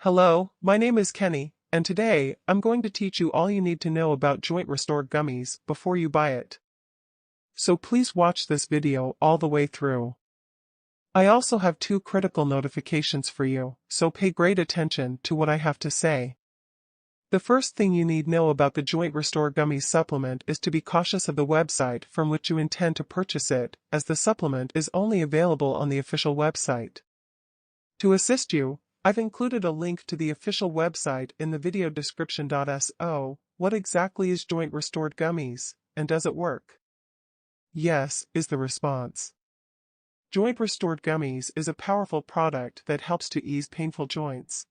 Hello, my name is Kenny, and today, I'm going to teach you all you need to know about JointRestore Gummies before you buy it. So please watch this video all the way through. I also have two critical notifications for you, so pay great attention to what I have to say. The first thing you need to know about the JointRestore Gummies supplement is to be cautious of the website from which you intend to purchase it, as the supplement is only available on the official website. To assist you, I've included a link to the official website in the video description. So, what exactly is JointRestore Gummies, and does it work? Yes, is the response. JointRestore Gummies is a powerful product that helps to ease painful joints.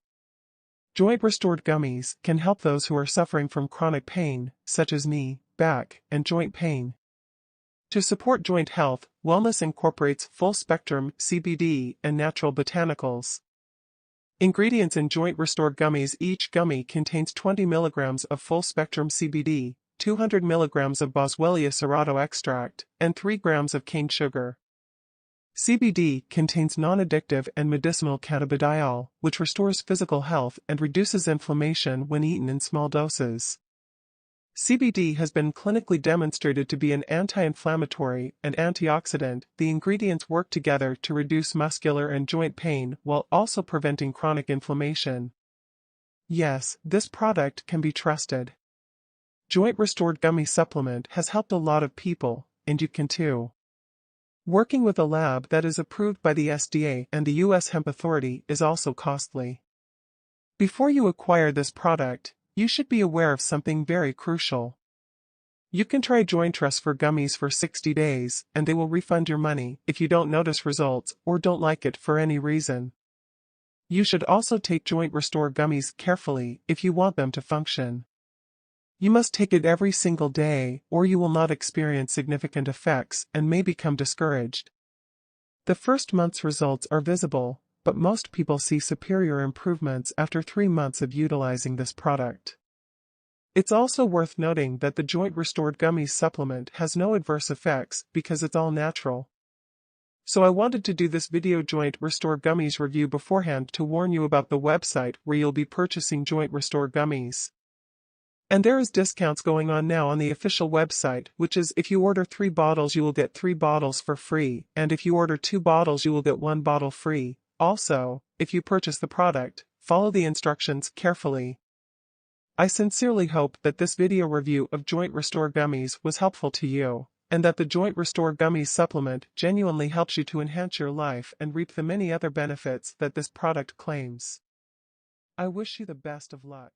JointRestore Gummies can help those who are suffering from chronic pain, such as knee, back, and joint pain. To support joint health, wellness incorporates full-spectrum CBD and natural botanicals. Ingredients in JointRestore Gummies: each gummy contains 20 milligrams of full-spectrum CBD, 200 milligrams of Boswellia serrato extract, and 3 grams of cane sugar. CBD contains non-addictive and medicinal cannabidiol, which restores physical health and reduces inflammation when eaten in small doses. CBD has been clinically demonstrated to be an anti-inflammatory and antioxidant. The ingredients work together to reduce muscular and joint pain while also preventing chronic inflammation. Yes, this product can be trusted. JointRestore Gummy Supplement has helped a lot of people, and you can too. Working with a lab that is approved by the FDA and the U.S. Hemp Authority is also costly. Before you acquire this product, you should be aware of something very crucial. You can try JointRestore Gummies for 60 days, and they will refund your money if you don't notice results or don't like it for any reason. You should also take JointRestore Gummies carefully if you want them to function. You must take it every single day, or you will not experience significant effects and may become discouraged. The first month's results are visible, but most people see superior improvements after 3 months of utilizing this product. It's also worth noting that the JointRestore Gummies supplement has no adverse effects because it's all natural. So I wanted to do this video JointRestore Gummies review beforehand to warn you about the website where you'll be purchasing JointRestore Gummies. And there is discounts going on now on the official website, which is if you order 3 bottles you will get 3 bottles for free, and if you order 2 bottles you will get 1 bottle free. Also, if you purchase the product, follow the instructions carefully. I sincerely hope that this video review of JointRestore Gummies was helpful to you, and that the JointRestore Gummies supplement genuinely helps you to enhance your life and reap the many other benefits that this product claims. I wish you the best of luck.